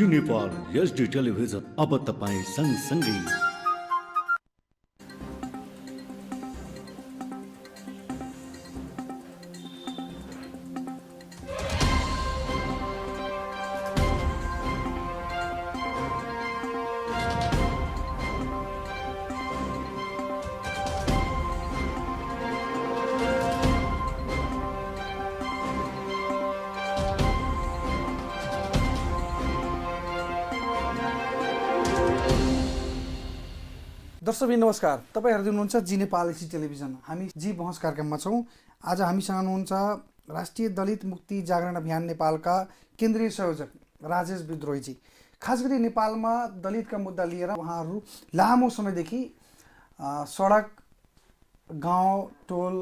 Nepal HD television अब तपाईँ सँगसँगै। दर्शक नमस्कार, तपाईँ हेर्दै हुनुहुन्छ जी नेपाल एचडी टेलिभिजन। हामी जी बहस कार्यक्रममा छौँ। आज हामीसँग हुनुहुन्छ राष्ट्रिय दलित मुक्ति जागरण अभियान नेपालका केन्द्रीय संयोजक राजेश विद्रोहीजी। खास गरी नेपालमा दलितका मुद्दा लिएर उहाँहरू लामो समयदेखि सडक, गाउँ, टोल,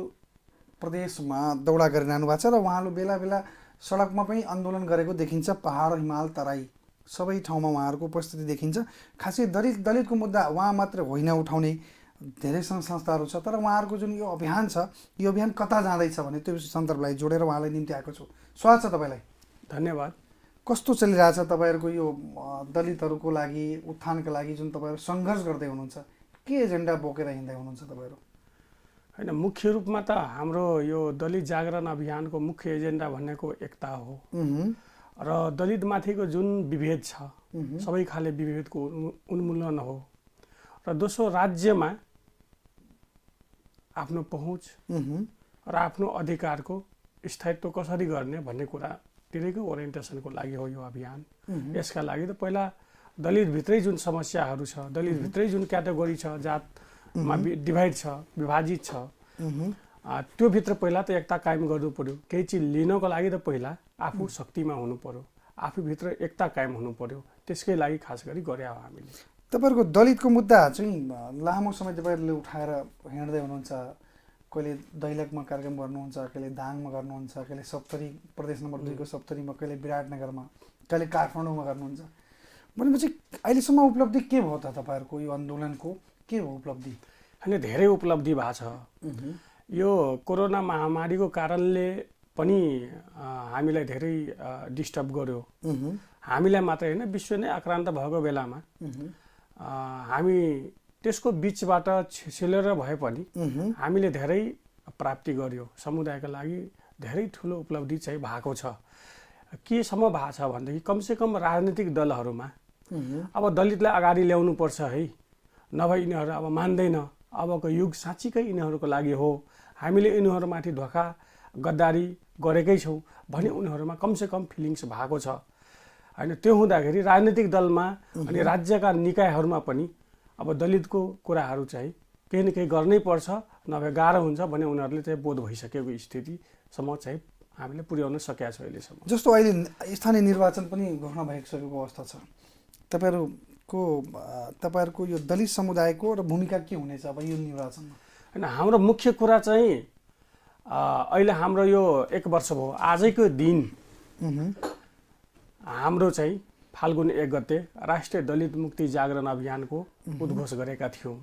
प्रदेशमा दौडा गरिरहनु भएको छ र उहाँहरू बेला बेला सडकमा पनि आन्दोलन गरेको देखिन्छ। पहाड, हिमाल, तराई सबै ठाउँमा उहाँहरूको उपस्थिति देखिन्छ। खासै दलितको मुद्दा उहाँ मात्र होइन उठाउने, धेरै सङ्घ संस्थाहरू छ। तर उहाँहरूको जुन यो अभियान छ, यो अभियान कता जाँदैछ भने त्यो सन्दर्भलाई जोडेर उहाँलाई निम्ति आएको छु। स्वागत छ तपाईँलाई। धन्यवाद। कस्तो चलिरहेछ तपाईँहरूको यो दलितहरूको लागि, उत्थानका लागि जुन तपाईँहरू सङ्घर्ष गर्दै हुनुहुन्छ? के एजेन्डा बोकेर हिँड्दै हुनुहुन्छ तपाईँहरू? होइन, मुख्य रूपमा त हाम्रो यो दलित जागरण अभियानको मुख्य एजेन्डा भनेको एकता हो र दलितमाथिको जुन विभेद छ, सबै खाले विभेदको उन्मूलन हो र दोस्रो राज्यमा आफ्नो पहुँच र आफ्नो अधिकारको स्थायित्व कसरी गर्ने भन्ने कुरातिरैको ओरिएन्टेसनको लागि हो यो अभियान। यसका लागि त पहिला दलितभित्रै जुन समस्याहरू छ, दलितभित्रै जुन क्याटेगोरी छ, जातमा डिभाइड छ, विभाजित छ, त्योभित्र पहिला त एकता कायम गर्नु पर्यो। केही चिज लिनको लागि त पहिला आफू शक्तिमा हुनु पर्यो, आफूभित्र एकता कायम हुनु पर्यो। त्यसकै लागि खास गरी गरे हो हामीले। तपाईँहरूको दलितको मुद्दा चाहिँ लामो समय तपाईँहरूले उठाएर हिँड्दै हुनुहुन्छ। कहिले दैलेखमा कार्यक्रम गर्नुहुन्छ, कहिले दाङमा गर्नुहुन्छ, कहिले सप्तरी, प्रदेश नम्बर 2 को सप्तरीमा, कहिले विराटनगरमा, कहिले काठमाडौँमा गर्नुहुन्छ। भनेपछि अहिलेसम्म उपलब्धि के भयो त तपाईँहरूको यो आन्दोलनको? के हो उपलब्धि? होइन, धेरै उपलब्धि भएको छ। यो कोरोना महामारीको कारणले पनि हामीलाई धेरै डिस्टर्ब गर्यो। हामीलाई मात्रै होइन, विश्व नै आक्रान्त भएको बेलामा हामी त्यसको बिचबाट छिलेर भए पनि हामीले धेरै प्राप्ति गर्यो। समुदायका लागि धेरै ठुलो उपलब्धि चाहिँ भएको छ। केसम्म भएको छ भनेदेखि कमसेकम राजनीतिक दलहरूमा अब दलितलाई अगाडि ल्याउनु पर्छ है, नभए यिनीहरू अब मान्दैन, अबको युग साँच्चीकै यिनीहरूको लागि हो, हामीले यिनीहरूमाथि धोका गद्दारी गरेकै छौँ भने उनीहरूमा कमसेकम फिलिङ्स भएको छ। होइन, त्यो हुँदाखेरि राजनीतिक दलमा अनि राज्यका निकायहरूमा पनि अब दलितको कुराहरू चाहिँ केही न केही गर्नै पर्छ, नभए गाह्रो हुन्छ भने उनीहरूले चाहिँ बोध भइसकेको स्थितिसम्म चाहिँ हामीले पुर्याउन सकेका छौँ अहिलेसम्म। जस्तो अहिले स्थानीय निर्वाचन पनि घोषणा भइसकेको अवस्था छ। तपाईँहरूको यो दलित समुदायको र भूमिका के हुनेछ अब यो निर्वाचनमा? होइन, हाम्रो मुख्य कुरा चाहिँ अहिले हाम्रो यो 1 वर्ष भयो आजैको दिन हाम्रो चाहिँ फाल्गुन 1 गते राष्ट्रिय दलित मुक्ति जागरण अभियानको उद्घोष गरेका थियौँ।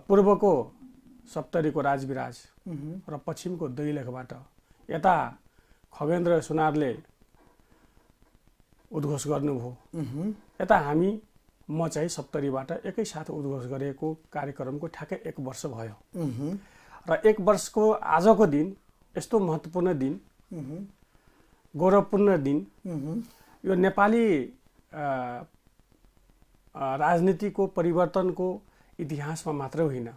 पूर्वको सप्तरीको राजविराज र पश्चिमको दैलेखबाट यता खगेन्द्र सुनारले उद्घोष गर्नुभयो। यता म चाहिँ सप्तरीबाट एकैसाथ उद्घोष गरेको कार्यक्रमको ठ्याक्कै 1 वर्ष भयो र 1 वर्षको आजको दिन यस्तो महत्त्वपूर्ण दिन, गौरवपूर्ण दिन यो नेपाली राजनीतिको परिवर्तनको इतिहासमा मात्र होइन,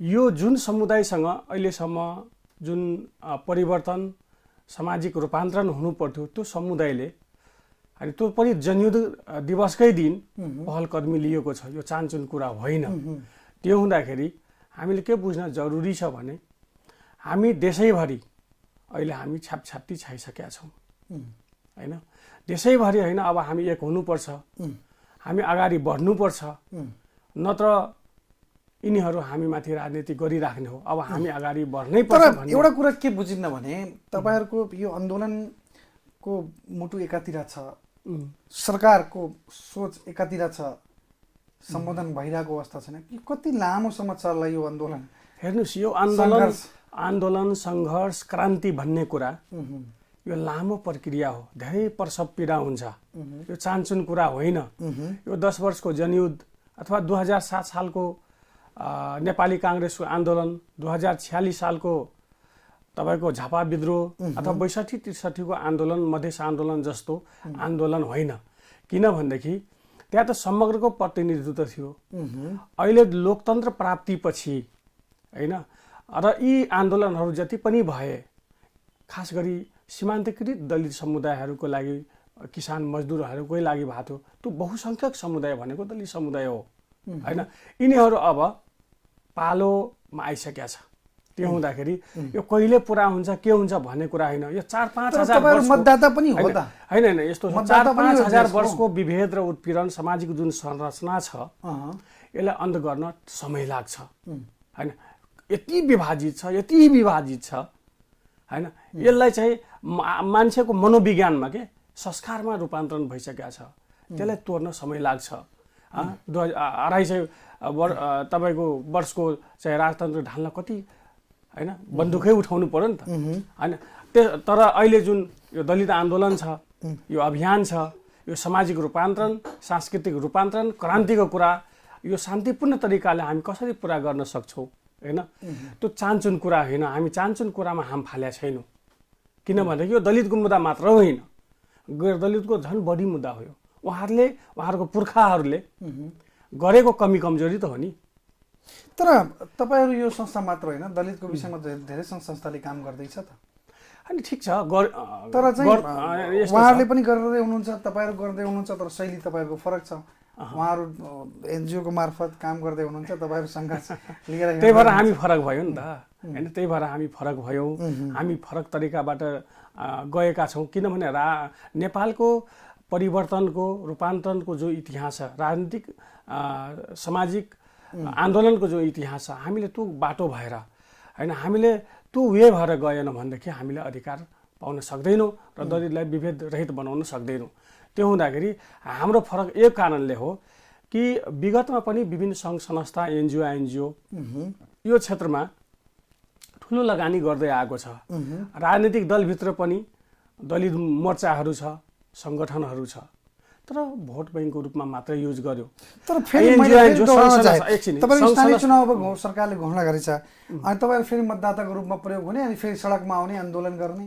यो जुन समुदायसँग अहिलेसम्म जुन परिवर्तन, सामाजिक रूपान्तरण हुनु पर्थ्यो, त्यो समुदायले अनि त्यो पनि जनयुद्ध दिवसकै दिन पहल कदमी लिएको छ। यो चानचुन कुरा होइन। त्यो हुँदाखेरि हामीले के बुझ्न जरुरी छ भने हामी देशैभरि अहिले हामी छापछाप्ती छाइसकेका छौँ होइन। देशैभरि होइन, अब हामी एक हुनुपर्छ, हामी अगाडि बढ्नुपर्छ, नत्र यिनीहरू हामीमाथि राजनीति गरिराख्ने हो। अब हामी अगाडि बढ्नै पर्छ। एउटा कुरा के बुझिन्न भने तपाईँहरूको यो आन्दोलनको मुटु एकातिर छ, सरकारको सोच एकातिर छ, सम्बोधन भइरहेको अवस्था छैन कि कति लामोसम्म चल्ला यो आन्दोलन? हेर्नुहोस्, यो आन्दोलन सङ्घर्ष क्रान्ति भन्ने कुरा यो लामो प्रक्रिया हो, धेरै प्रसव पीडा हुन्छ, यो चान्चुन कुरा होइन। यो 10 वर्षको जनयुद्ध अथवा 2007 सालको नेपाली काङ्ग्रेसको आन्दोलन, 2046 सालको तपाईको झापा विद्रोह अथवा 62-63 को आन्दोलन, मधेस आन्दोलन जस्तो आन्दोलन होइन। किनभनेदेखि त्यहाँ त समग्रको प्रतिनिधित्व थियो। अहिले लोकतन्त्र प्राप्तिपछि होइन, र यी आन्दोलनहरू जति पनि भए खास गरी सीमान्तकृत दलित समुदायहरूको लागि, किसान मजदुरहरूकै लागि भएको थियो। त्यो बहुसङ्ख्यक समुदाय भनेको दलित समुदाय हो होइन। यिनीहरू अब पालोमा आइसकेका छ। त्यो हुँदाखेरि यो कहिले पुरा हुन्छ के हुन्छ भन्ने कुरा होइन। यो 4-5 हजार मतदाता पनि हो त होइन, यस्तो 4-5 हजार वर्षको विभेद र उत्पीडन, सामाजिक जुन संरचना छ यसलाई अन्त गर्न समय लाग्छ होइन। यति विभाजित छ होइन। यसलाई चाहिँ मान्छेको मनोविज्ञानमा के संस्कारमा रूपान्तरण भइसकेको छ। त्यसलाई तोड्न समय लाग्छ। 250 तपाईँको वर्षको चाहिँ राजतन्त्र ढाल्न कति होइन बन्दुकै उठाउनु पर्यो नि त होइन। तर अहिले जुन यो दलित आन्दोलन छ, यो अभियान छ, यो सामाजिक रूपान्तरण, सांस्कृतिक रूपान्तरण, क्रान्तिको कुरा, यो शान्तिपूर्ण तरिकाले हामी कसरी पुरा गर्न सक्छौँ होइन। त्यो चान्चुन कुरा होइन। हामी चान्चुन कुरामा हाम फालेका छैनौँ। किनभनेदेखि यो दलितको मुद्दा मात्र होइन, गैर दलितको झन् बढी मुद्दा हो। उहाँहरूको पुर्खाहरूले गरेको कमी कमजोरी त हो नि। तर तपाईँहरू यो संस्था मात्र होइन, दलितको विषयमा धेरै संस्थाले काम गर्दैछ त। अनि ठिक छ, तर चाहिँ उहाँहरूले पनि गर्दै हुनुहुन्छ, तपाईँहरू गर्दै हुनुहुन्छ, तर शैली तपाईँहरूको फरक छ। उहाँहरू एनजिओको मार्फत काम गर्दै हुनुहुन्छ, तपाईँहरू सङ्घर्ष लिएर, त्यही भएर हामी फरक भयो नि त होइन। त्यही भएर हामी फरक भयौँ। हामी फरक तरिकाबाट गएका छौँ। किनभने नेपालको परिवर्तनको, रूपान्तरणको जो इतिहास छ, राजनीतिक सामाजिक आन्दोलनको जो इतिहास छ, हामीले त्यो बाटो भएर होइन, हामीले त्यो वे भएर गएन भनेदेखि हामीले अधिकार पाउन सक्दैनौँ र दलितलाई विभेद रहित बनाउन सक्दैनौँ। त्यो हुँदाखेरि हाम्रो फरक एक कारणले हो कि विगतमा पनि विभिन्न सङ्घ संस्था, एनजिओ यो क्षेत्रमा ठुलो लगानी गर्दै आएको छ। राजनीतिक दलभित्र पनि दलित मोर्चाहरू छ, सङ्गठनहरू छ, तर भोट ब्याङ्कको रूपमा मात्र युज गर्यो। तर फेरि तपाईँ स्थानीय चुनाव अब सरकारले घोषणा गरेछ, अनि तपाईँहरू फेरि मतदाताको रूपमा प्रयोग हुने, अनि फेरि सडकमा आउने, आन्दोलन गर्ने,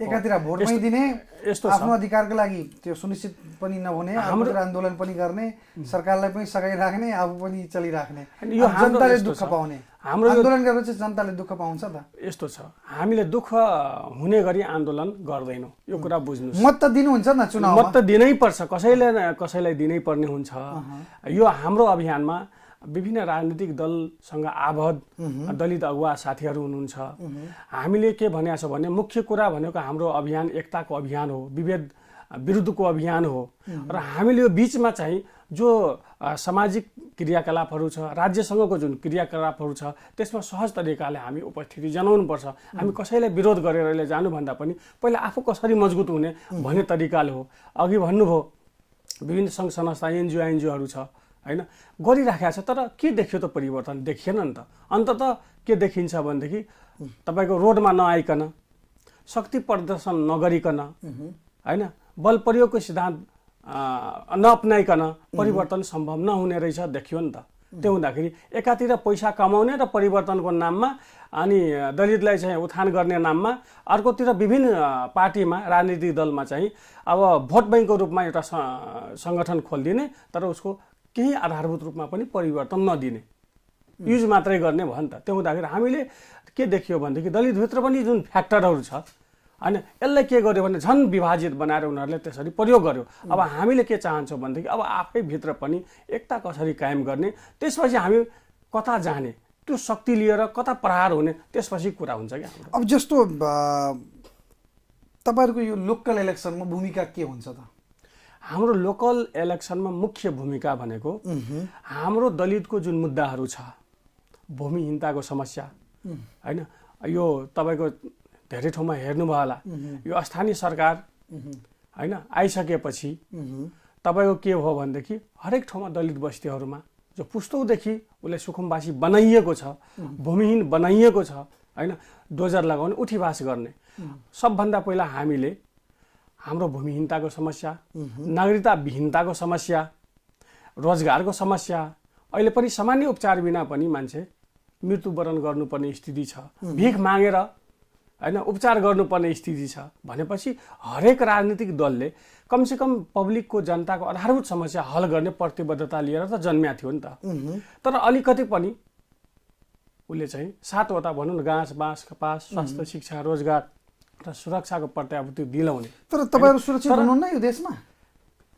एकातिर भोटमै दिने, आफ्नो अधिकारको लागि त्यो सुनिश्चित पनि नहुने, हाम्रो आन्दोलन पनि गर्ने, सरकारलाई पनि सघाइराख्ने, आफू पनि चलिराख्ने, जनताले दुःख पाउने। हाम्रो आन्दोलन गरेर चाहिँ जनताले दुःख पाउँछ त। यस्तो छ, हामीले दुःख हुने गरी आन्दोलन गर्दैनौँ, यो कुरा बुझ्नुहोस्। मत त दिनुहुन्छ न चुनाव, मत त दिनै पर्छ, कसैलाई दिनै पर्ने हुन्छ। यो हाम्रो अभियानमा विभिन्न राजनीतिक दलसँग आबद्ध दलित अगुवा साथीहरू हुनुहुन्छ। हामीले के भनेको छ भने मुख्य कुरा भनेको हाम्रो अभियान एकताको अभियान हो, विभेद विरुद्धको अभियान हो। र हामीले यो बिचमा चाहिँ जो सामाजिक क्रियाकलापहरू छ, राज्यसँगको जुन क्रियाकलापहरू छ, त्यसमा सहज तरिकाले हामी उपस्थिति जनाउनुपर्छ। हामी कसैलाई विरोध गरेर जानुभन्दा पनि पहिला आफू कसरी मजबुत हुने भन्ने तरिकाले हो। अघि भन्नुभयो विभिन्न सङ्घ संस्था, एनजिओहरू छ होइन, गरिराखेको छ, तर के देखियो त परिवर्तन देखिएन नि त। अन्ततः के देखिन्छ भनेदेखि तपाईँको रोडमा नआइकन, शक्ति प्रदर्शन नगरिकन होइन, बल प्रयोगको सिद्धान्त नअप्नाइकन परिवर्तन सम्भव नहुने रहेछ देखियो नि त। त्यो हुँदाखेरि एकातिर पैसा कमाउने र परिवर्तनको नाममा, अनि दलितलाई चाहिँ उत्थान गर्ने नाममा, अर्कोतिर विभिन्न पार्टीमा, राजनीतिक दलमा चाहिँ अब भोट ब्याङ्कको रूपमा एउटा सङ्गठन खोलिदिने, तर उसको केही आधारभूत रूपमा पनि परिवर्तन नदिने, युज मात्रै गर्ने भयो नि त। त्यो हुँदाखेरि हामीले के देखियो भनेदेखि दलितभित्र पनि जुन फ्याक्टरहरू छ होइन, यसलाई के गर्यो भने झन् विभाजित बनाएर उनीहरूले त्यसरी प्रयोग गर्यो। अब हामीले के चाहन्छौँ भनेदेखि अब आफै भित्र पनि एकता कसरी कायम गर्ने, त्यसपछि हामी कता जाने, त्यो शक्ति लिएर कता प्रहार हुने, त्यसपछि कुरा हुन्छ क्या। अब जस्तो तपाईँहरूको यो लोकल इलेक्सनमा भूमिका के हुन्छ त? हाम्रो लोकल इलेक्सनमा मुख्य भूमिका भनेको हाम्रो दलितको जुन मुद्दाहरू छ, भूमिहीनताको समस्या होइन, यो तपाईँको धेरै ठाउँमा हेर्नुभयो होला, यो स्थानीय सरकार होइन आइसकेपछि तपाईँको के हो भनेदेखि हरेक ठाउँमा दलित बस्तीहरूमा जो पुस्तौँदेखि उसलाई सुकुम्बासी बनाइएको छ, भूमिहीन बनाइएको छ होइन, डोजर लगाउने, उठीवास गर्ने। सबभन्दा पहिला हामीले हाम्रो भूमिहीनताको समस्या, नागरिकता विहीनताको समस्या, रोजगारको समस्या, अहिले पनि सामान्य उपचार बिना पनि मान्छे मृत्युवरण गर्नुपर्ने स्थिति छ, भिख मागेर होइन उपचार गर्नुपर्ने स्थिति छ भनेपछि हरेक राजनीतिक दलले कमसेकम पब्लिकको जनताको आधारभूत समस्या हल गर्ने प्रतिबद्धता लिएर त जन्म्या थियो नि त। तर अलिकति पनि उसले चाहिँ 7वटा भनौँ न घाँस बाँस कपास स्वास्थ्य शिक्षा रोजगार र सुरक्षाको प्रत्याभूति दिलाउने। तर तपाईँहरू सुरक्षित हुनुहुन्न यो देशमा?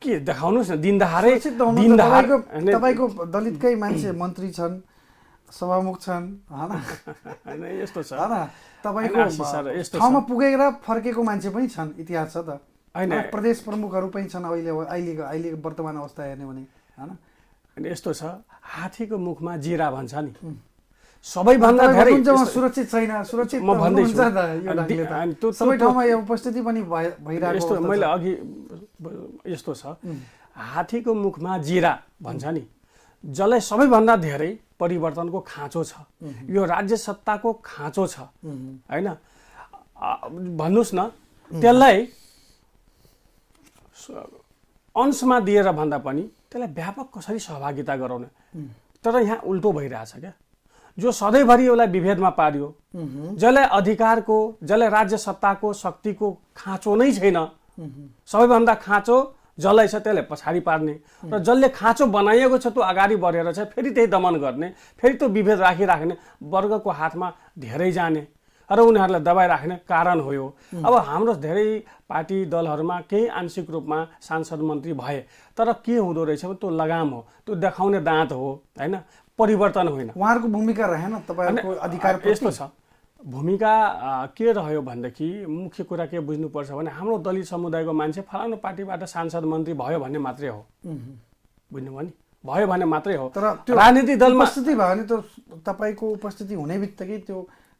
के देखाउनुहोस् न, दिनदहारै तपाईँको दलितकै मान्छे मन्त्री छन्, सभामुख छन् होइन, यस्तो छ होइन, तपाईँको ठाउँमा पुगेर फर्केको मान्छे पनि छन्, इतिहास छ त होइन, प्रदेश प्रमुखहरू पनि छन् अहिलेको वर्तमान अवस्था हेर्ने भने होइन। अनि यस्तो छ, हात्तीको मुखमा जिरा भन्छ नि, सबैभन्दा धेरै सुरक्षित छैन, सुरक्षित म भन्दैछु सबै ठाउँमा यो उपस्थिति पनि भइरहेको। यस्तो मैले अघि यस्तो छ, हात्तीको मुखमा जिरा भन्छ नि, जसलाई सबैभन्दा धेरै परिवर्तनको खाँचो छ, यो राज्य सत्ताको खाँचो छ होइन, भन्नुहोस् न, त्यसलाई अंशमा दिएर भन्दा पनि त्यसलाई व्यापक कसरी सहभागिता गराउने। तर यहाँ उल्टो भइरहेछ क्या, जो सधैँभरि यसलाई विभेदमा पार्यो, जसलाई अधिकारको जसलाई राज्य सत्ताको शक्तिको खाँचो नै छैन, सबैभन्दा खाँचो जसलाई छ त्यसलाई पछाडि पार्ने, र जसले खाँचो बनाइएको छ त्यो अगाडि बढेर चाहिँ फेरि त्यही दमन गर्ने, फेरि त्यो विभेद राखिराख्ने वर्गको हातमा धेरै जाने र उनीहरूलाई दबाइराख्ने कारण हो यो। अब हाम्रो धेरै पार्टी दलहरूमा केही आंशिक रूपमा सांसद मन्त्री भए, तर के हुँदो रहेछ भने त्यो लगाम हो, त्यो देखाउने दाँत हो होइन, परिवर्तन होइन। उहाँहरूको भूमिका रहेन तपाईँहरूको अधिकार। यस्तो छ, भूमिका के रह्यो भनेदेखि मुख्य कुरा के बुझ्नुपर्छ भने हाम्रो दलित समुदायको मान्छे फलानु पार्टीबाट सांसद मन्त्री भयो भन्ने मात्रै हो, बुझ्नुभयो नि, भयो भने मात्रै हो। तर त्यो राजनीतिक दलमा उपस्थिति भयो भने त तपाईँको उपस्थिति हुने बित्तिकै त्यो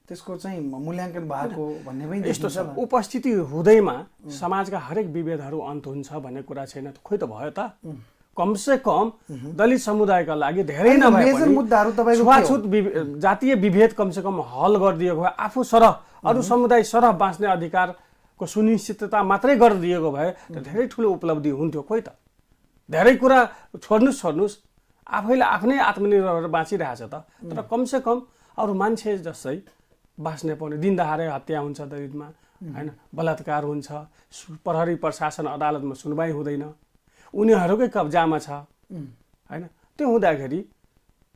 त्यसको चाहिँ मूल्याङ्कन भएको भन्ने पनि यस्तो छ, उपस्थिति हुँदैमा समाजका हरेक विभेदहरू अन्त हुन्छ भन्ने कुरा छैन। खोइ त भयो त, कमसे कम दलित समुदायका लागि धेरै नभए पनि छुवाछुत जातीय विभेद कमसे कम हल गरिदिएको भए, आफू सरह अरू समुदाय सरह बाँच्ने अधिकारको सुनिश्चितता मात्रै गरिदिएको भए त धेरै ठुलो उपलब्धि हुन्थ्यो। खोइ त, धेरै कुरा छोड्नुहोस्, आफैले आफ्नै आत्मनिर्भर बाँचिरहेछ त, तर कमसे कम अरू मान्छे जस्तै बाँच्ने पाउने। दिनदहारै हत्या हुन्छ दलितमा होइन, बलात्कार हुन्छ, प्रहरी प्रशासन अदालतमा सुनवाई हुँदैन, उनीहरूकै कब्जामा छ होइन। त्यो हुँदाखेरि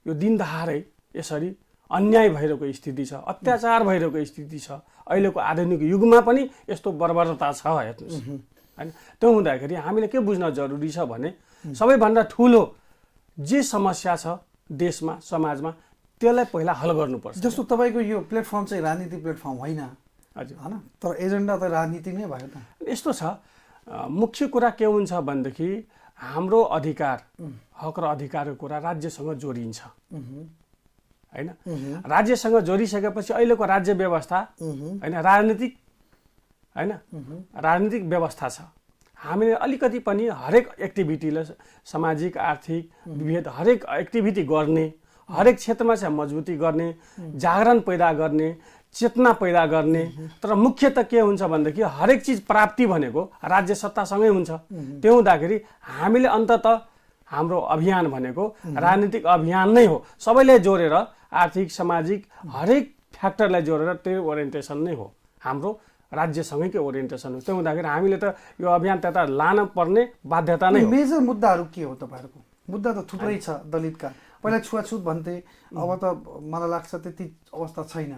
यो दिनदहारै यसरी अन्याय भइरहेको स्थिति छ, अत्याचार भइरहेको स्थिति छ, अहिलेको आधुनिक युगमा पनि यस्तो बर्बरता छ हेर्नुहोस् होइन। त्यो हुँदाखेरि हामीले के बुझ्न जरुरी छ भने सबैभन्दा ठुलो जे समस्या छ देशमा समाजमा त्यसलाई पहिला हल गर्नुपर्छ। जस्तो तपाईँको यो प्लेटफर्म चाहिँ राजनीतिक प्लेटफर्म होइन हजुर होइन, तर एजेन्डा त राजनीति नै भयो त। यस्तो छ, मुख्य कुरा के हुन्छ भनेदेखि हाम्रो अधिकार हक र अधिकारको कुरा राज्यसँग जोडिन्छ होइन। राज्यसँग जोडिसकेपछि अहिलेको राज्य व्यवस्था होइन राजनीतिक व्यवस्था छ। हामीले अलिकति पनि हरेक एक्टिभिटीलाई सामाजिक आर्थिक विभेद हरेक एक्टिभिटी गर्ने, हरेक क्षेत्रमा चाहिँ मजबुती गर्ने, जागरण पैदा गर्ने, चेतना पैदा गर्ने। तर मुख्य त के हुन्छ भनेदेखि हरेक चिज प्राप्ति भनेको राज्य सत्तासँगै हुन्छ। त्यो हुँदाखेरि हामीले अन्ततः हाम्रो अभियान भनेको राजनीतिक अभियान नै हो, सबैलाई जोडेर आर्थिक सामाजिक हरेक फ्याक्टरलाई जोडेर त्यो ओरिएन्टेसन नै हो, हाम्रो राज्यसँगैकै ओरिएन्टेसन हो। त्यो हुँदाखेरि हामीले त यो अभियान त्यता लान पर्ने बाध्यता नै हो। मेजर मुद्दाहरू के हो तपाईँहरूको? मुद्दा त थुप्रै छ दलितका। पहिला छुवाछुत भन्थे, अब त मलाई लाग्छ त्यति अवस्था छैन,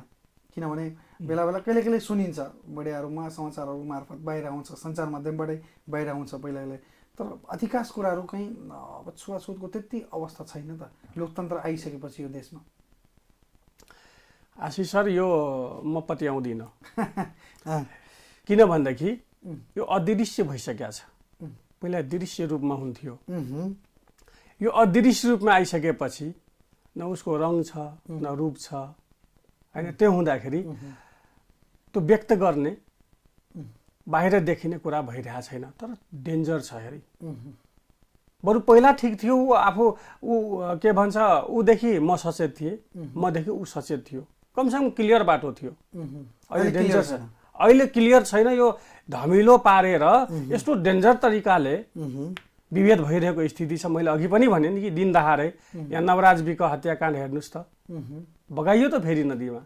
किनभने बेला बेला कहिले कहिले सुनिन्छ मिडियाहरूमा समाचारहरू मार्फत बाहिर आउँछ, सञ्चार माध्यमबाटै बाहिर आउँछ पहिला कहिले। तर अधिकांश कुराहरू कहीँ अब छुवाछुतको त्यति अवस्था छैन त लोकतन्त्र आइसकेपछि यो देशमा। आशिष सर, यो म पत्याउँदिनँ किन भनेदेखि यो अदृश्य भइसकेको छ। पहिला दृश्य रूपमा हुन्थ्यो, यो अदृश्य रूपमा आइसकेपछि न उसको रङ छ न रूप छ होइन। त्यो हुँदाखेरि त्यो व्यक्त गर्ने बाहिर देखिने कुरा भइरहेको छैन, तर डेन्जर छ हेरी। बरु पहिला ठिक थियो, ऊ आफू ऊ के भन्छ ऊदेखि म सचेत थिएँ, मदेखि ऊ सचेत थियो, कमसेकम क्लियर बाटो थियो। अहिले clear डेन्जर छैन। छ, अहिले क्लियर छैन। यो धमिलो पारेर यस्तो डेन्जर तरिकाले विभेद भइरहेको स्थिति छ। मैले अघि पनि भने नि कि दिन दहाडै यहाँ नवराज विको हत्याकाण्ड हेर्नुहोस् त, बगाइयो त फेरि नदीमा।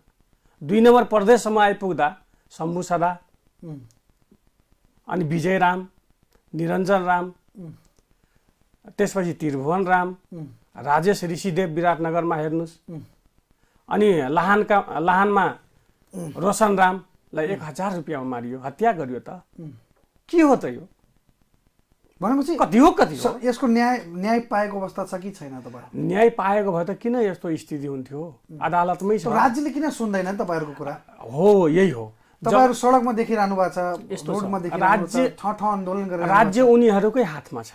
2 नम्बर प्रदेशसम्म आइपुग्दा शम्भु सदा अनि विजय राम, निरञ्जन राम, त्यसपछि त्रिभुवन राम, राजेश ऋषिदेव विराटनगरमा हेर्नुहोस्, अनि लाहानमा रोशन रामलाई 1000 रुपियाँमा मारियो, हत्या गरियो। त के हो त यो? भनेपछि कति हो कति हो? यसको न्याय पाएको अवस्था छ कि छैन तपाईँ? न्याय पाएको भए त किन यस्तो स्थिति हुन्थ्यो? अदालतमै छ। राज्यले किन सुन्दैन तपाईँहरूको कुरा? हो, यही हो। तपाईहरु सडकमा देखिरहनु भएको छ, यस्तो रोडमा छ। देखिरहनु राज्य छ, ठाउँ आन्दोलन गरेर राज्य उनीहरूकै हातमा छ।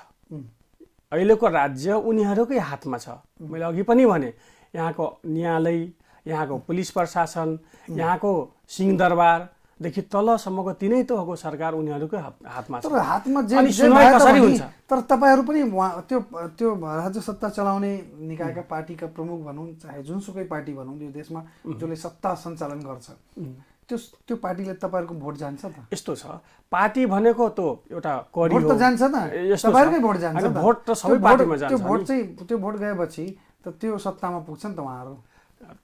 अहिलेको राज्य उनीहरूकै हातमा छ। मैले अघि पनि भने यहाँको न्यायालय, यहाँको पुलिस प्रशासन, यहाँको सिंहदरबारदेखि तलसम्मको तिनै तहको सरकार उनीहरूकै हातमा छ। तर हातमा जे अनि जे सुनवाई भए कसरी पनि, हुन्छ? तर तपाईहरु पनि त्यो राज्य सत्ता चलाउने निकायका पार्टीका प्रमुख भनौं, चाहे जुनसुकै पार्टी भनौं यो देशमा जसले सत्ता सञ्चालन गर्छ, त्यो पार्टीले तपाईहरुको भोट जान्छ त? यस्तो छ, पार्टी भनेको त एउटा कडी हो। भोट त जान्छ त, तपाईहरुकै भोट जान्छ त। भोट त सबै पार्टीमा जान्छ। त्यो भोट गएपछि त त्यो सत्तामा पुग्छ नि त उहाँहरु।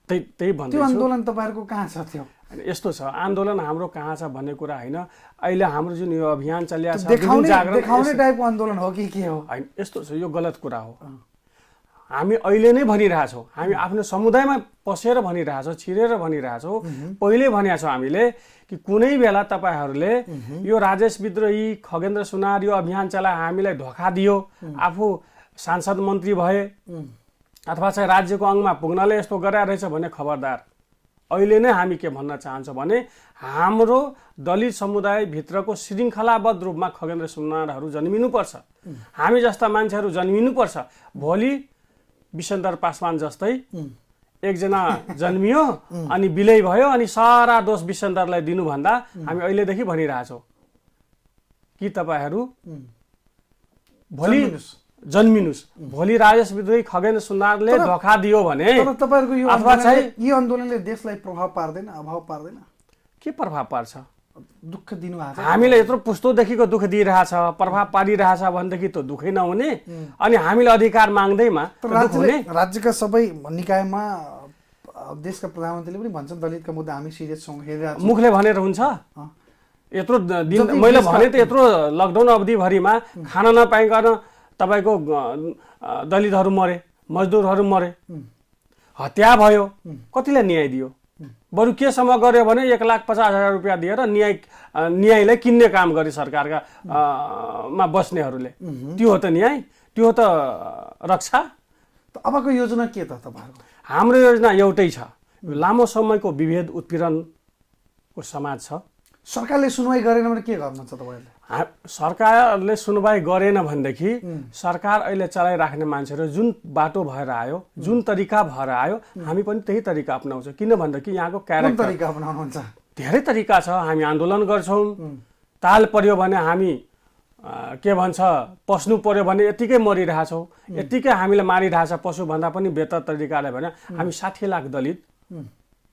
त्यही भन्दै त्यो आन्दोलन तपाईहरुको कहाँ छ? त्यो यस्तो छ, आन्दोलन हाम्रो कहाँ छ भन्ने कुरा हैन। अहिले हाम्रो जुन यो अभियान चलिरहेको छ, देखाउने टाइपको आन्दोलन हो कि के हो? हैन, यस्तो छ, यो गलत कुरा हो। हामी अहिले नै भनिरहेछौँ, हामी आफ्नो समुदायमा पसेर भनिरहेछौँ, छिरेर भनिरहेछौँ। पहिले भनेका छौँ हामीले कि कुनै बेला तपाईहरूले यो राजेश विद्रोही, खगेन्द्र सुनार यो अभियान चलाए हामीलाई धोका दियो, आफू सांसद मन्त्री भए अथवा चाहिँ राज्यको अङ्गमा पुग्नले यस्तो गरेर रहेछ भने खबरदार। अहिले नै हामी के भन्न चाहन्छौँ भने हाम्रो दलित समुदायभित्रको श्रृङ्खलाबद्ध रूपमा खगेन्द्र सुनारहरू जन्मिनुपर्छ, हामी जस्ता मान्छेहरू जन्मिनुपर्छ। भोलि विशेन्दर पासवान जस्तै एकजना जन्मियो अनि विलय भयो अनि सारा दोष विशेन्दरलाई दिनुभन्दा हामी अहिलेदेखि भनिरहेछौँ कि तपाईहरू भोलि जन्मिनुस्। भोलि राजेश विद्रोही खगेन्द्र सुनारले धोका दियो भने तर तपाईहरुको यो आन्दोलनले देशलाई प्रभाव पार्दैन, अभाव पार्दैन? के प्रभाव पार्छ? दुःख दिनु भएको छ, हामीले यत्रो पुस्तौदेखिको दुःख दिइरहेछ, प्रभाव पारिरहेछ भनेदेखि त दुःखै नहुने? अनि हामीले अधिकार माग्दैमा दुःख हुने? राज्यका सबै निकायमा देशका प्रधानमन्त्रीले पनि भन्छन् दलितका मुद्दा हामी सिरियस छौँ, हेरिरहेको छौँ। मुखले भनेर हुन्छ? यत्रो दिन मैले भने त यत्रो लकडाउन अवधिभरिमा खान नपाइकन तपाईको दलितहरू मरे, मजदुरहरू मरे, हत्या भयो, कतिले न्याय दियो? बरु केसम्म गर्यो भने 1,50,000 रुपियाँ दिएर न्यायलाई किन्ने काम गरे सरकारका मा बस्नेहरूले। त्यो हो त न्याय? त्यो हो त रक्षा? अबको योजना के त तपाईहरुको? हाम्रो योजना एउटै छ, लामो समयको विभेद उत्पीडनको समाज छ। सरकारले सुनवाई गरेन भने के गर्नु छ तपाईहरुले? सरकारले सुनवाई गरेन भनेदेखि सरकार अहिले चलाइराख्ने मान्छेहरू जुन बाटो भएर आयो, जुन तरिका भएर आयो, हामी पनि त्यही तरिका अपनाउँछौँ। किन भनेदेखि यहाँको क्यारेक्टर तरिका अपनाउनुहुन्छ? धेरै तरिका छ। हामी आन्दोलन गर्छौँ, ताल पर्यो भने हामी के भन्छ पस्नु पर्यो भने यतिकै मरिरहेछौँ, यतिकै हामीले मारिरहेछ। पशुभन्दा पनि बेहतर तरिकाले भने हामी 60 लाख दलित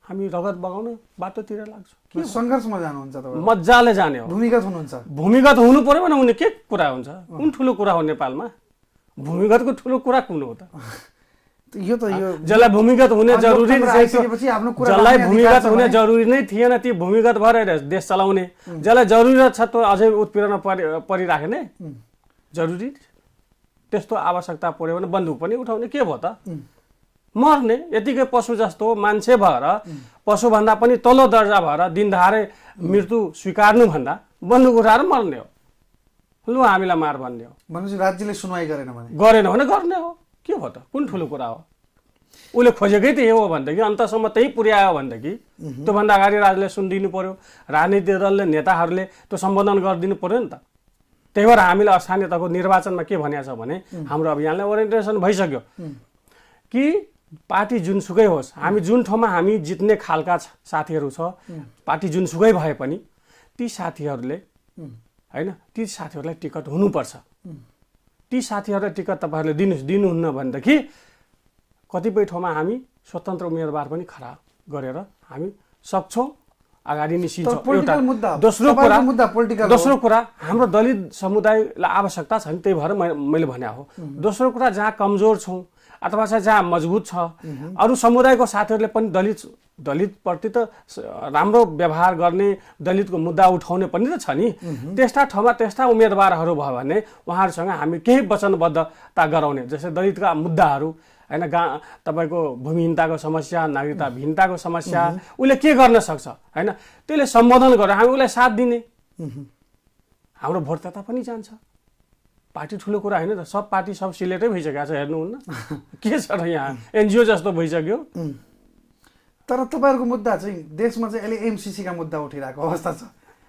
हामी रगत बगाउने बाटोतिर लाग्छौँ। के सङ्घर्षमा जानुहुन्छ तपाईँ? मजाले जाने हो। भूमिगत हुनुहुन्छ? भूमिगत हुनु पर्यो भने उनी के कुरा हुन्छ? कुन ठुलो कुरा हो नेपालमा? भूमिगतको ठुलो कुरा कुन हो त? यो त यो जसलाई भूमिगत हुने जरुरी जसलाई भूमिगत हुने जरुरी नै थिएन, ती भूमिगत भएर देश चलाउने। जसलाई जरुरत छ त्यो अझै उत्पीडनमा परिराख्ने जरुरी? त्यस्तो आवश्यकता पर्यो भने बन्दुक पनि उठाउने, के भयो त? मर्ने। यतिकै पशु जस्तो मान्छे भएर, पशुभन्दा पनि तल्लो दर्जा भएर दिनदहाडै मृत्यु स्वीकार्नुभन्दा बन्दुक उठाएर मर्ने हो। लु हामीलाई मार भन्ने हो। भनेपछि राज्यले सुनवाई गरेन भने गर्ने हो। के भयो त? कुन ठुलो कुरा हो? उसले खोजेकै त्यही हो भनेदेखि, अन्तसम्म त्यही पुर्यायो भनेदेखि त्योभन्दा अगाडि राज्यले सुनिदिनु पर्यो, राजनीतिक दलले, नेताहरूले त्यो सम्बोधन गरिदिनु पर्यो नि त। त्यही भएर हामीले स्थानीय तहको निर्वाचनमा के भनेको छ भने हाम्रो अभियानलाई ओरिएन्टेसन भइसक्यो कि पार्टी जुनसुकै होस्, हामी जुन ठाउँमा हामी जित्ने खालका साथीहरू छ, पार्टी जुनसुकै भए पनि ती साथीहरूले हैन, ती साथीहरूलाई टिकट हुनुपर्छ। ती साथीहरूलाई टिकट तपाईँहरूले दिनुहुन्न भनेदेखि कतिपय ठाउँमा हामी स्वतन्त्र उम्मेदवार पनि खडा गरेर हामी सक्छौँ अगाडि निस्किन्छौँ। तर पोलिटिकल मुद्दा दोस्रो तपाईँको मुद्दा पोलिटिकल हो। दोस्रो कुरा हाम्रो दलित समुदायलाई आवश्यकता छ नि, त्यही भएर मैले भने हो। दोस्रो कुरा जहाँ कमजोर छौँ अथवा चाहिँ जहाँ मजबुत छ, अरू समुदायको साथीहरूले पनि दलितप्रति त राम्रो व्यवहार गर्ने, दलितको मुद्दा उठाउने पनि त छ नि। त्यस्ता ठाउँमा त्यस्ता उम्मेदवारहरू भयो भने उहाँहरूसँग हामी केही वचनबद्धता गराउने, जस्तै दलितका मुद्दाहरू होइन, तपाईँको भूमिहीनताको समस्या, नागरिकताविहीनताको समस्या, उसले के गर्न सक्छ होइन, त्यसले सम्बोधन गरेर हामी उसलाई साथ दिने, हाम्रो भोट त्यता पनि जान्छ। पार्टी ठुलो कुरा होइन त, सब पार्टी सब सिलेटै भइसकेको छ, हेर्नुहुन्न के छ र यहाँ एनजिओ जस्तो भइसक्यो। तर तपाईँहरूको मुद्दा चाहिँ देशमा चाहिँ अहिले एमसिसीका मुद्दा उठिरहेको अवस्था छ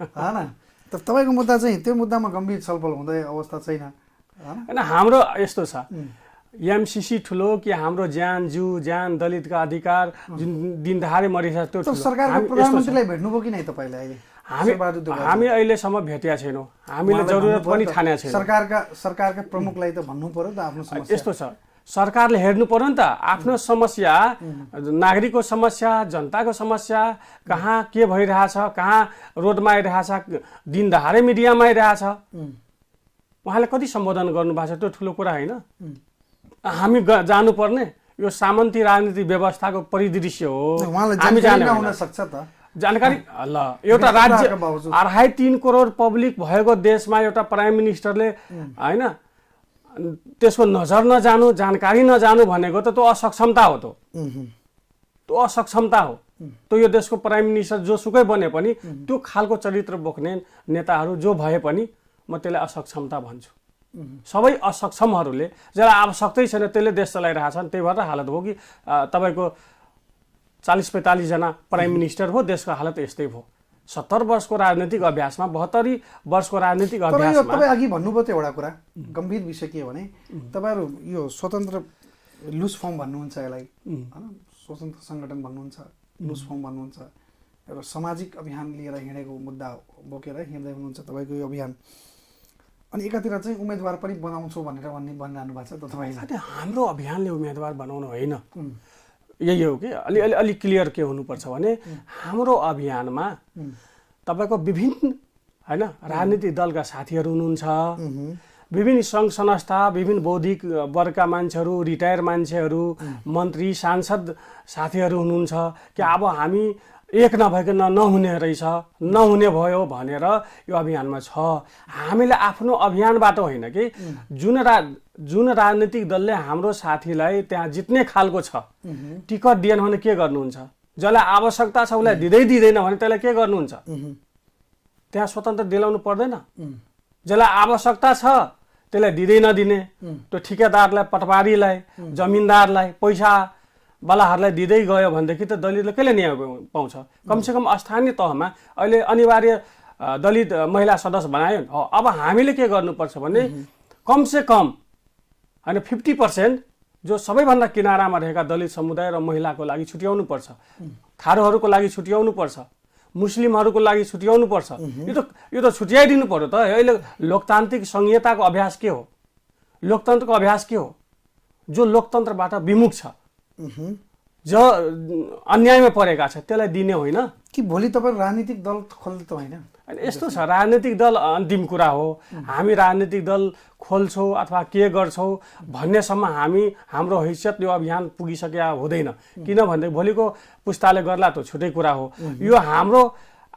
होइन। तर तपाईँको मुद्दा चाहिँ त्यो मुद्दामा गम्भीर छलफल हुँदै अवस्था छैन होइन। हाम्रो यस्तो छ, एमसिसी ठुलो कि हाम्रो ज्यान दलितका अधिकार जुन दिनदहाडे मरिरहेको त्यो ठुलो। सरकारको प्रधानमन्त्रीलाई भेट्नुभयो कि नै तपाईँले अहिले? हामी अहिलेसम्म भेटेका छैनौँ, हामीले जरुरत पनि ठानेका छैनौँ। सरकारका प्रमुखलाई त भन्नु पर्यो त आफ्नो समस्या। यस्तो छ, सरकारले हेर्नु पर्यो नि त आफ्नो समस्या, नागरिकको समस्या, जनताको समस्या, कहाँ के भइरहेछ, कहाँ रोडमा आइरहेछ, दिनदहाडे मिडियामा आइरहेछ, उहाँले कति सम्बोधन गर्नुभएको छ, त्यो ठुलो कुरा होइन। हामी जानुपर्ने यो सामन्ती राजनीतिक व्यवस्थाको परिदृश्य हो, हामी जाने सक्छ त जानकारी। ल एउटा राज्य 2.5-3 करोड पब्लिक भएको देशमा एउटा प्राइम मिनिस्टरले होइन त्यसको नजर नजानु, जानकारी नजानु भनेको त त्यो असक्षमता हो। त्यो असक्षमता हो। त्यो यो देशको प्राइम मिनिस्टर जोसुकै बने पनि त्यो खालको चरित्र बोक्ने नेताहरू जो भए पनि म त्यसलाई असक्षमता भन्छु। सबै असक्षमहरूले जसलाई आवश्यकै छैन त्यसले देश चलाइरहेछन्, त्यही भएर हालत हो कि तपाईँको 40-45 जना प्राइम मिनिस्टर हो, देशको हालत यस्तै भयो। 70 वर्षको राजनीतिक अभ्यासमा, 72 वर्षको राजनीतिक अभ्यासमा तपाईँ अघि भन्नुभयो त एउटा कुरा गम्भीर विषय के भने तपाईँहरू यो स्वतन्त्र लुज फर्म भन्नुहुन्छ, यसलाई होइन स्वतन्त्र सङ्गठन भन्नुहुन्छ, लुज फर्म भन्नुहुन्छ, एउटा सामाजिक अभियान लिएर हिँडेको मुद्दा बोकेर हिँड्दै हुनुहुन्छ तपाईँको यो अभियान। अनि एकातिर चाहिँ उम्मेदवार पनि बनाउँछु भनेर भनिरहनु भएको छ त तपाईँले। हाम्रो अभियानले उम्मेदवार बनाउनु होइन, यही हो कि अलि क्लियर के हुनुपर्छ भने हाम्रो अभियानमा तपाईँको विभिन्न होइन राजनीतिक दलका साथीहरू हुनुहुन्छ, विभिन्न सङ्घ संस्था, विभिन्न बौद्धिक वर्गका मान्छेहरू, रिटायर मान्छेहरू, मन्त्री सांसद साथीहरू हुनुहुन्छ कि अब हामी एक नभइकन नहुने रहेछ, नहुने भयो भनेर यो अभियानमा छ। हामीले आफ्नो अभियानबाट होइन कि जुन राजनीतिक दलले हाम्रो साथीलाई त्यहाँ जित्ने खालको छ, टिकट दिएन भने के गर्नुहुन्छ, जसलाई आवश्यकता छ उसलाई दिँदैन भने त्यसलाई के गर्नुहुन्छ, त्यहाँ स्वतन्त्र दिलाउनु पर्दैन। जसलाई आवश्यकता छ त्यसलाई दिँदै नदिने, त्यो ठेकेदारलाई, पटवारीलाई, जमिनदारलाई, पैसा वालाहरूलाई दिँदै गयो भनेदेखि त दलितले कहिले न्याय पाउँछ? कमसेकम स्थानीय तहमा अहिले अनिवार्य दलित महिला सदस्य बनायो। अब हामीले के गर्नुपर्छ भने कमसेकम होइन 50% जो सबैभन्दा किनारामा रहेका दलित समुदाय र महिलाको लागि छुट्याउनु पर्छ, थारूहरूको लागि छुट्याउनु पर्छ, मुस्लिमहरूको लागि छुट्याउनु पर्छ। यो त छुट्याइदिनु पर्यो त। अहिले लोकतान्त्रिक संहिताको अभ्यास के हो? लोकतन्त्रको अभ्यास के हो? जो लोकतन्त्रबाट विमुख छ, जो अन्यायमा परेका छ, त्यसलाई दिने होइन कि भोलि तपाईँ राजनीतिक दल खोल्नु त होइन? यस्तो छ, राजनीतिक दल अन्तिम कुरा हो। हामी राजनीतिक दल खोल्छौँ अथवा के गर्छौँ भन्नेसम्म हाम्रो हैसियत यो अभियान पुगिसकेका हुँदैन। किनभने भोलिको पुस्ताले गर्ला त छुट्टै कुरा हो। यो हाम्रो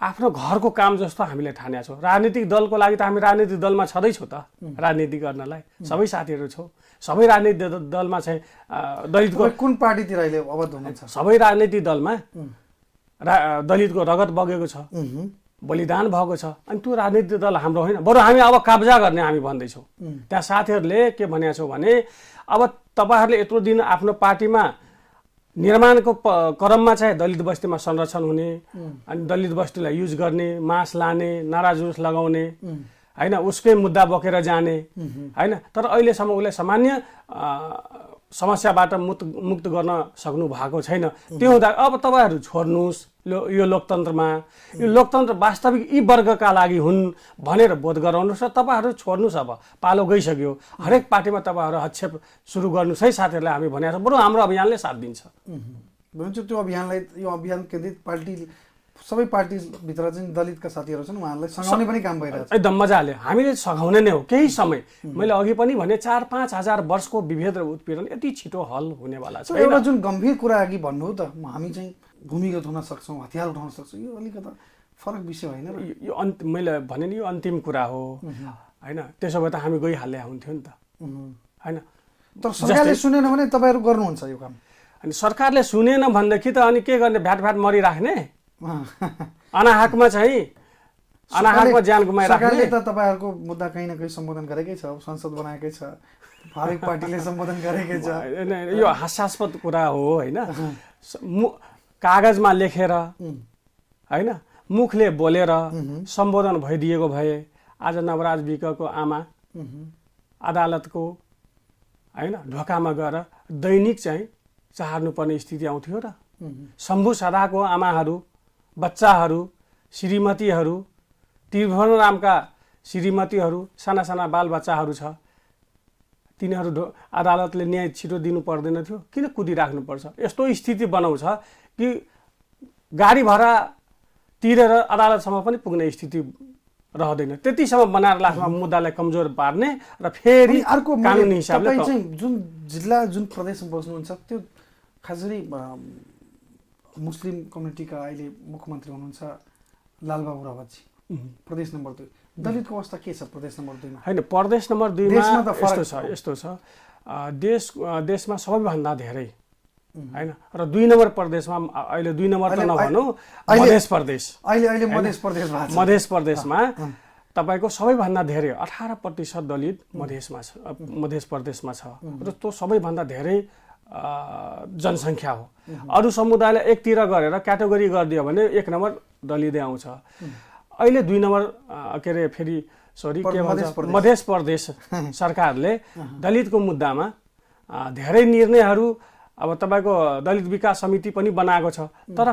आफ्नो घरको काम जस्तो हामीले ठानेका छौँ। राजनीतिक दलको लागि त हामी राजनीतिक दलमा छँदैछौँ त, राजनीति गर्नलाई सबै साथीहरू छौँ। सबै राजनीतिक दलमा चाहिँ दलितको कुन पार्टीतिर अहिले अवध हुनुहुन्छ? सबै राजनीतिक दलमा दलितको रगत बगेको छ, बलिदान भएको छ। अनि त्यो राजनीतिक दल हाम्रो होइन, बरु हामी अब कब्जा गर्ने हामी भन्दैछौँ। त्यहाँ साथीहरूले के भनेका छौँ भने अब तपाईँहरूले यत्रो दिन आफ्नो पार्टीमा निर्माणको क्रममा चाहिँ दलित बस्तीमा संरक्षण हुने, अनि दलित बस्तीलाई युज गर्ने, मास लाने, नारा जुलुस लगाउने होइन, उसकै मुद्दा बोकेर जाने होइन। तर अहिलेसम्म उसले सामान्य समस्याबाट मुक्त गर्न सक्नु भएको छैन। त्यो हुँदा अब तपाईँहरू छोड्नुहोस् यो लोकतन्त्रमा। यो लोकतन्त्र वास्तविक यी वर्गका लागि हुन् भनेर बोध गराउनुहोस् र तपाईँहरू छोड्नुहोस्। अब पालो गइसक्यो, हरेक पार्टीमा तपाईँहरू हस्तक्षेप सुरु गर्नुहोस् है साथीहरूलाई हामी भनेको छौँ। बरु हाम्रो अभियानले साथ दिन्छ। भनेपछि त्यो अभियानलाई यो अभियान केन्द्रित पार्टी सबै पार्टीभित्र चाहिँ दलितका साथीहरू छन् उहाँहरूलाई सँगाउने पनि काम भइरहेको छ। एकदम मजाले हामीले सघाउने नै हो। केही समय मैले अघि पनि भने 4-5 हजार वर्षको विभेद र उत्पीडन यति छिटो हल हुनेवाला छ। एउटा जुन गम्भीर कुरा अघि भन्नु त हामी चाहिँ भूमिगत हुन सक्छौँ, हतियार उठाउन सक्छौँ, यो अलिकता फरक विषय होइन र? यो मैले भने नि यो अन्तिम कुरा हो होइन। त्यसो भए त हामी गइहाल्ने हुन्थ्यो नि त होइन। तर सरकारले सुनेन भने तपाईँहरू गर्नुहुन्छ यो काम? अनि सरकारले सुनेन भनेदेखि त अनि के गर्ने, भ्याट मरिराख्ने अनाहकमा चाहिँ अनाहकमा ज्यान गुमाइराख्ने। सरकारले त तपाईँहरूको मुद्दा कहीँ न कहीँ सम्बोधन गरेकै छ, संसद बनाएकै छ, हरेक पार्टीले सम्बोधन गरेकै छ। यो हास्यास्पद कुरा हो होइन। कागजमा लेखेर होइन, मुखले बोलेर सम्बोधन भइदिएको भए आज नवराज विकको आमा अदालतको होइन ढोकामा गएर दैनिक चाहिँ चाहर्नुपर्ने स्थिति आउँथ्यो र? शम्भु सदाको आमाहरू, बच्चाहरू, श्रीमतीहरू, त्रिभुवन रामका श्रीमतीहरू, साना साना बालबच्चाहरू छ, तिनीहरू अदालतले न्याय छिटो दिनु पर्दैन थियो? किन कुदिराख्नुपर्छ? यस्तो स्थिति बनाउँछ कि गाडी भाडा तिरेर अदालतसम्म पनि पुग्ने स्थिति रहँदैन। त्यतिसम्म बनाएर लास्टमा मुद्दालाई कमजोर पार्ने र फेरि अर्को कानुनी हिसाबले चाहिँ जुन जिल्ला जुन प्रदेशमा बस्नुहुन्छ त्यो खास गरी मुस्लिम कम्युनिटीका अहिले मुख्यमन्त्री हुनुहुन्छ लालबाबु रावतजी, प्रदेश नम्बर 2। दलितको अवस्था के छ प्रदेश नम्बर 2 मा? होइन, प्रदेश नम्बर 2 मा यस्तो छ देशमा सबैभन्दा धेरै होइन र 2 नम्बर प्रदेशमा अहिले 2 नम्बर त नभनौँ, मधेस प्रदेश अहिले मधेस प्रदेश भएको छ। मधेस प्रदेशमा तपाईँको सबैभन्दा धेरै 18% दलित मधेस प्रदेशमा छ र त्यो सबैभन्दा धेरै जनसङ्ख्या हो। अरू समुदायलाई एकतिर गरेर क्याटेगोरी गरिदियो भने 1 नम्बर दलितै आउँछ। अहिले 2 नम्बर के अरे फेरि के भन्छ मधेस प्रदेश सरकारले दलितको मुद्दामा धेरै निर्णयहरू अब तपाईँको दलित विकास समिति पनि बनाएको छ, तर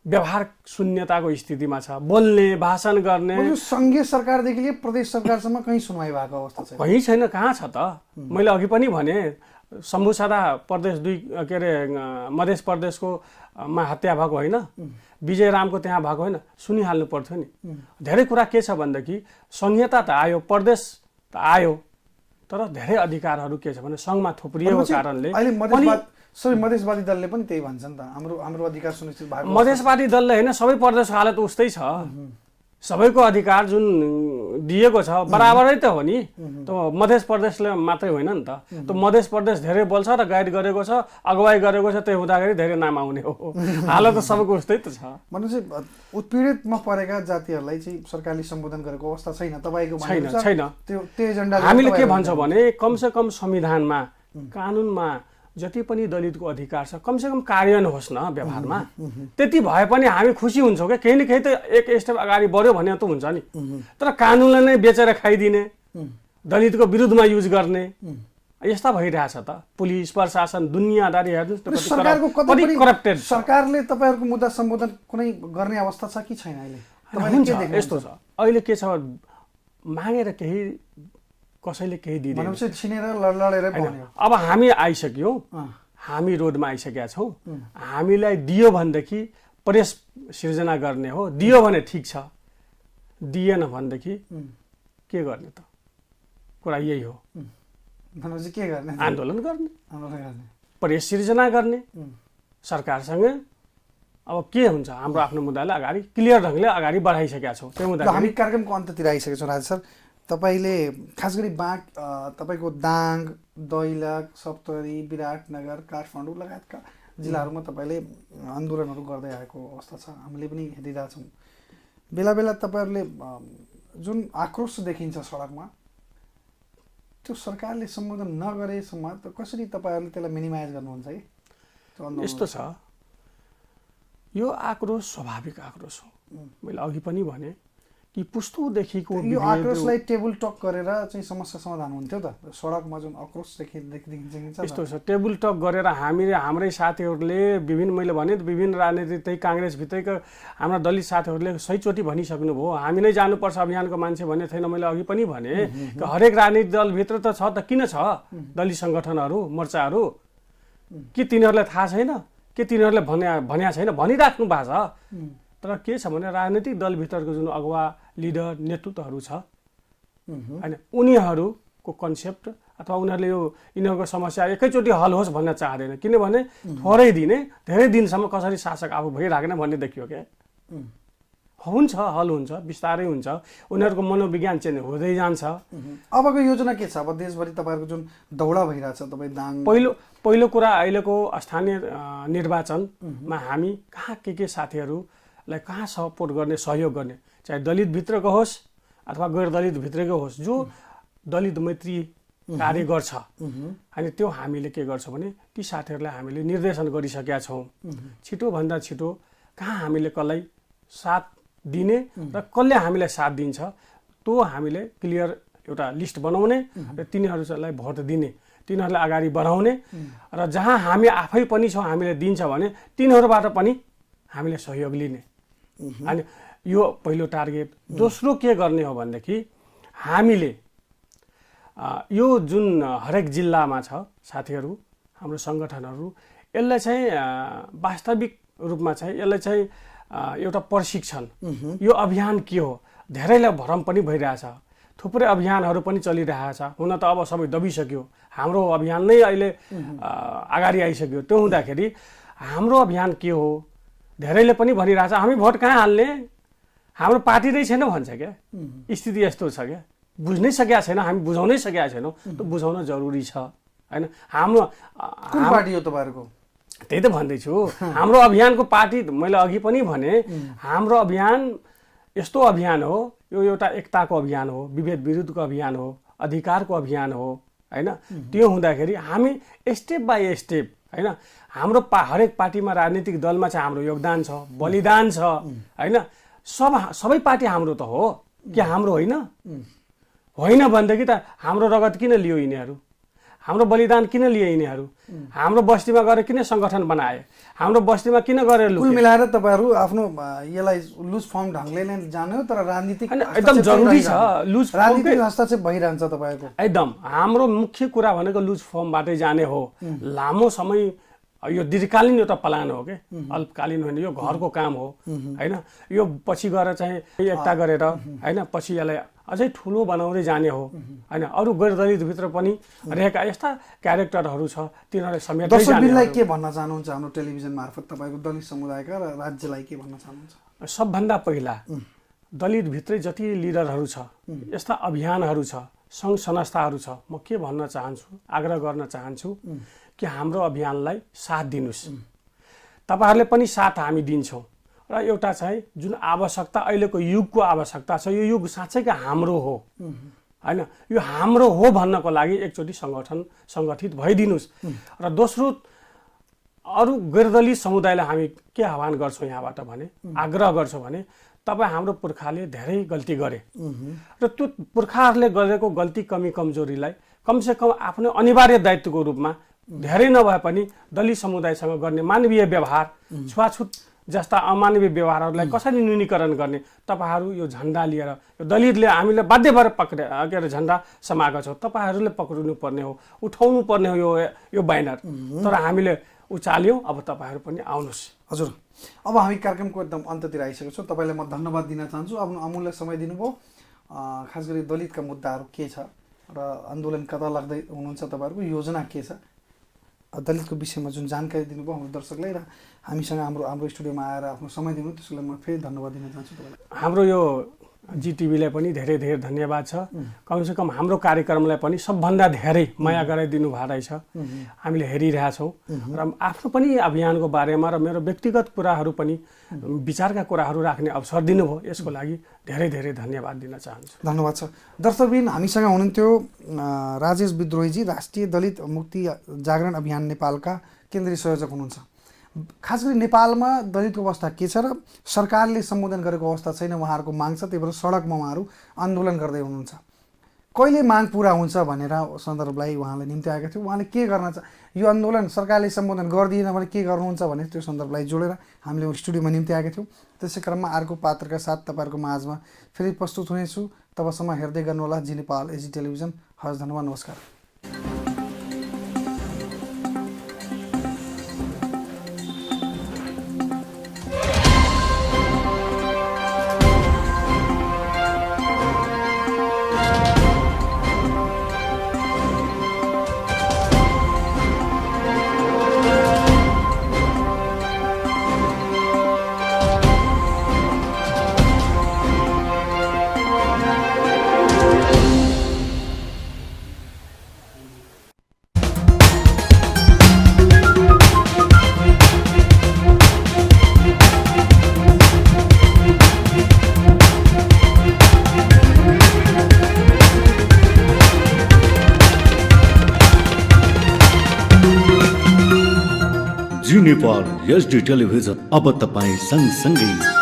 व्यवहार शून्यताको स्थितिमा छ। बोल्ने, भाषण गर्ने सङ्घीय सरकारदेखि लिएर प्रदेश सरकारसम्म कहीँ सुनवाई भएको अवस्था छैन। कहीँ छैन, कहाँ छ त? मैले अघि पनि भने शम्भु सदा प्रदेश 2 के अरे मधेस प्रदेशको मा हत्या भएको होइन, विजय रामको त्यहाँ भएको होइन, सुनिहाल्नु पर्थ्यो नि। धेरै कुरा के छ भनेदेखि संहिता त आयो, प्रदेश त आयो, तर धेरै अधिकारहरू के छ भने सङ्घमा थुप्रिएको कारणले सबै मधेसवादी दलले पनि त्यही भन्छन् त, हाम्रो अधिकार सुनिश्चित भएको। मधेसवादी दलले होइन, सबै प्रदेशको हालत उस्तै छ। सबैको अधिकार जुन दिएको छ बराबरै त हो नि। त मधेस प्रदेशले मात्रै होइन नि त। त मधेस प्रदेश धेरै बोल्छ र गाइड गरेको छ, अगुवाई गरेको छ, त्यही हुँदाखेरि धेरै नाम आउने हो। हालत त सबैको उस्तै त छ। भनेपछि उत्पीडितमा परेका जातिहरूलाई चाहिँ सरकारले सम्बोधन गरेको अवस्था छैन तपाईँको? छैन। त्यो एजेन्डा हामीले के भन्छौँ भने कमसेकम संविधानमा, कानुनमा जति पनि दलितको अधिकार छ कमसेकम कार्यान्वयन होस् न व्यवहारमा। त्यति भए पनि हामी खुसी हुन्छौँ क्या। केही न केही त एक स्टेप अगाडि बढ्यो भने त हुन्छ नि। तर कानुनलाई नै बेचेर खाइदिने, दलितको विरुद्धमा युज गर्ने यस्ता भइरहेछ त। पुलिस प्रशासन दुनियाँदारी हेर्नुहोस् करप्टेड। सरकारले तपाईँहरूको मुद्दा सम्बोधन कुनै गर्ने अवस्था छ कि छैन अहिले? हुन्छ, यस्तो छ अहिले के छ, मागेर केही कसैले केही दिँदैन, अब हामी आइसक्यौँ, हामी रोडमा आइसकेका छौँ। हामीलाई दियो भनेदेखि प्रेस सिर्जना गर्ने हो, दियो भने ठिक छ, दिएन भनेदेखि के गर्ने त? कुरा यही हो, के गर्ने? आन्दोलन गर्ने, प्रेस सिर्जना गर्ने सरकारसँग। अब के हुन्छ, हाम्रो आफ्नो मुद्दालाई अगाडि क्लियर ढङ्गले अगाडि बढाइसकेका छौँ। त्यो मुद्दा हामी कार्यक्रमको अन्त्यतिर आइसकेका छौँ। राजा सर, तपाईँले खास गरी तपाईँको दाङ, दैलख, सप्तरी, विराटनगर, काठमाडौँ लगायतका जिल्लाहरूमा तपाईँले आन्दोलनहरू गर्दै आएको अवस्था छ, हामीले पनि हेरिरहेछौँ। बेला बेला तपाईँहरूले जुन आक्रोश देखिन्छ सडकमा, त्यो सरकारले सम्बोधन नगरेसम्म त कसरी तपाईँहरूले त्यसलाई मिनिमाइज गर्नुहुन्छ है? यस्तो छ, यो आक्रोश स्वाभाविक आक्रोश हो। मैले अघि पनि भने कि पुस्तौँदेखिको यो आक्रोशलाई टेबल टक गरेर चाहिँ समस्या समाधान हुन्थ्यो त। सडकमा जुन आक्रोश देखिन्छ यस्तो छ, टेबल टक गरेर हाम्रै साथीहरूले विभिन्न, मैले भने विभिन्न राजनीतिक काङ्ग्रेसभित्रैका हाम्रा दलित साथीहरूले सहीचोटि भनिसक्नुभयो, हामी नै जानुपर्छ अभियानको मान्छे भन्ने छैन। मैले अघि पनि भने हरेक राजनीतिक दलभित्र त छ त, किन छ दलित सङ्गठनहरू, मोर्चाहरू? के तिनीहरूलाई थाहा छैन के तिनीहरूले भन्या छैन, भनिराख्नु भएको छ। तर के छ भने राजनीतिक दलभित्रको जुन अगुवा लिडर नेतृत्वहरू छ होइन, उनीहरूको कन्सेप्ट अथवा उनीहरूले यिनीहरूको समस्या एकैचोटि हल होस् भन्न चाहँदैन। किनभने थोरै दिने धेरै दिनसम्म कसरी शासक आफू भइराखेन भन्ने देखियो क्या। हुन्छ, हल हुन्छ, बिस्तारै हुन्छ, उनीहरूको मनोविज्ञान चेन्ज हुँदै जान्छ। अबको योजना के छ? अब देशभरि तपाईँहरूको जुन दौडा भइरहेछ, तपाईँ दाङ पहिलो कुरा अहिलेको स्थानीय निर्वाचनमा हामी कहाँ के साथीहरूलाई कहाँ सपोर्ट गर्ने, सहयोग गर्ने, चाहे दलितभित्रको होस् अथवा गैर दलितभित्रको होस्, जो दलित मैत्री कार्य गर्छ अनि त्यो हामीले के गर्छौँ भने ती साथीहरूलाई हामीले निर्देशन गरिसकेका छौँ। छिटोभन्दा छिटो कहाँ हामीले कसलाई साथ दिने र कसले हामीलाई साथ दिन्छ त्यो हामीले क्लियर एउटा लिस्ट बनाउने र तिनीहरूलाई भोट दिने, तिनीहरूलाई अगाडि बढाउने र जहाँ हामी आफै पनि छौँ हामीले दिन्छ भने तिनीहरूबाट पनि हामीले सहयोग लिने। अनि यो पहिलो टार्गेट। दोस्रो के गर्ने हो भनेदेखि हामीले यो जुन हरेक जिल्लामा छ साथीहरू, हाम्रो सङ्गठनहरू, यसलाई चाहिँ वास्तविक रूपमा चाहिँ यसलाई चाहिँ एउटा प्रशिक्षण, यो अभियान के हो धेरैलाई भ्रम पनि भइरहेछ। थुप्रै अभियानहरू पनि चलिरहेछ। हुन त अब सबै दबिसक्यो, हाम्रो अभियान नै अहिले अगाडि आइसक्यो। त्यो हुँदाखेरि हाम्रो अभियान के हो धेरैले पनि भनिरहेछ, हामी भोट कहाँ हाल्ने, हाम्रो पार्टी नै छैन भन्छ क्या। स्थिति यस्तो छ क्या, बुझ्नै सकेका छैन, हामी बुझाउनै सकेका छैनौँ। त्यो बुझाउन जरुरी छ होइन। हाम्रो कुन पार्टी हो तपाईँहरूको? त्यही त भन्दैछु, हाम्रो अभियानको पार्टी मैले अघि पनि भने, हाम्रो अभियान यस्तो अभियान हो, यो एउटा एकताको अभियान हो, विभेद विरुद्धको अभियान हो, अधिकारको अभियान हो होइन। त्यो हुँदाखेरि हामी स्टेप बाई स्टेप होइन, हाम्रो हरेक पार्टीमा राजनीतिक दलमा चाहिँ हाम्रो योगदान छ, बलिदान छ होइन। सबै पार्टी हाम्रो त हो कि हाम्रो होइन? होइन भनेदेखि त हाम्रो रगत किन लियो यिनीहरू, हाम्रो बलिदान किन लिए यिनीहरू, हाम्रो बस्तीमा गएर किन सङ्गठन बनाए, हाम्रो बस्तीमा किन गरेर कुल मिलाएर तपाईँहरू आफ्नो यसलाई लुज फर्म ढङ्गले नै जाने हो, तर राजनीतिक एकदम जरुरी छ। राजनीतिक हस्तक्षेप भइरहन्छ तपाईँहरूको? एकदम हाम्रो मुख्य कुरा भनेको लुज फर्मबाटै जाने हो। लामो समय यो दीर्घकालीन एउटा प्लान हो कि अल्पकालीन होइन, यो घरको काम हो होइन। यो पछि गएर चाहिँ एकता गरेर होइन पछि यसलाई अझै ठुलो बनाउँदै जाने हो होइन। अरू गैर दलितभित्र पनि रहेका यस्ता क्यारेक्टरहरू छ, तिनीहरूलाई समेट्दै जाने हो। दर्शकलाई के भन्न चाहनुहुन्छ हाम्रो टेलिभिजन मार्फत तपाईँको दलित समुदायका र राज्यलाई के भन्न चाहनुहुन्छ? सबभन्दा पहिला दलितभित्रै जति लिडरहरू छ, यस्ता अभियानहरू छ, सङ्घ संस्थाहरू छ, म के भन्न चाहन्छु, आग्रह गर्न चाहन्छु कि हाम्रो अभियानलाई साथ दिनुहोस्। तपाईँहरूले पनि साथ हामी दिन्छौँ र एउटा चाहिँ जुन आवश्यकता अहिलेको युगको आवश्यकता छ, यो युग साँच्चैकै हाम्रो हो होइन। यो हाम्रो हो भन्नको लागि एकचोटि सङ्गठित भइदिनुहोस्। र दोस्रो अरू गैरदलित समुदायलाई हामी के आह्वान गर्छौँ यहाँबाट भने, आग्रह गर्छौँ भने, तपाईँ हाम्रो पुर्खाले धेरै गल्ती गरे र त्यो पुर्खाहरूले गरेको गल्ती कमी कमजोरीलाई कमसेकम आफ्नो अनिवार्य दायित्वको रूपमा धेरै नभए पनि दलित समुदायसँग गर्ने मानवीय व्यवहार, छुवाछुत जस्ता अमानवीय व्यवहारहरूलाई कसरी न्यूनीकरण गर्ने, तपाईँहरू यो झन्डा लिएर, यो दलितले हामीले बाध्य भएर के अरे झन्डा समाएका छौँ, तपाईँहरूले पक्रिनु पर्ने हो, उठाउनु पर्ने हो यो ब्यानर। तर हामीले उचाल्यौँ, अब तपाईँहरू पनि आउनुहोस्। हजुर, अब हामी कार्यक्रमको एकदम अन्त्यतिर आइसकेको छौँ। तपाईँलाई म धन्यवाद दिन चाहन्छु, आफ्नो अमूल्य समय दिनुभयो। खास गरी दलितका मुद्दाहरू के छ र आन्दोलन कता लाग्दै हुनुहुन्छ, तपाईँहरूको योजना के छ, दलितको विषयमा जुन जानकारी दिनुभयो हाम्रो दर्शकलाई र हामीसँग हाम्रो स्टुडियोमा आएर आफ्नो समय दिनु, त्यसको लागि म फेरि धन्यवाद दिन चाहन्छु तपाईँलाई। हाम्रो यो जिटिभीलाई पनि धेरै धेरै धन्यवाद छ। कमसेकम हाम्रो कार्यक्रमलाई पनि सबभन्दा धेरै माया गराइदिनु भएको रहेछ, हामीले हेरिरहेछौँ र आफ्नो पनि अभियानको बारेमा र मेरो व्यक्तिगत कुराहरू पनि विचारका कुराहरू राख्ने अवसर दिनुभयो, यसको लागि धेरै धेरै धन्यवाद दिन चाहन्छु। धन्यवाद छ। दर्शकबिन हामीसँग हुनुहुन्थ्यो राजेश विद्रोहीजी, राष्ट्रिय दलित मुक्ति जागरण अभियान नेपालका केन्द्रीय संयोजक हुनुहुन्छ। खास गरी नेपालमा दलितको अवस्था के छ र सरकारले सम्बोधन गरेको अवस्था छैन, उहाँहरूको माग छ, त्यही भएर सडकमा उहाँहरू आन्दोलन गर्दै हुनुहुन्छ। कहिले माग पुरा हुन्छ भनेर सन्दर्भलाई उहाँले निम्ति आएका थियो। उहाँले के गर्न यो आन्दोलन सरकारले सम्बोधन गरिदिएन भने के गर्नुहुन्छ भने त्यो सन्दर्भलाई जोडेर हामीले स्टुडियोमा निम्ति आएका थियौँ। त्यसै क्रममा अर्को पात्रका साथ तपाईँहरूको माझमा फेरि प्रस्तुत हुनेछु। तबसम्म हेर्दै गर्नुहोला जी नेपाल एजी टेलिभिजन। हस्, धन्यवाद, नमस्कार। नेपाल एचडी टेलिभिजन अब तपाईँ सँगसँगै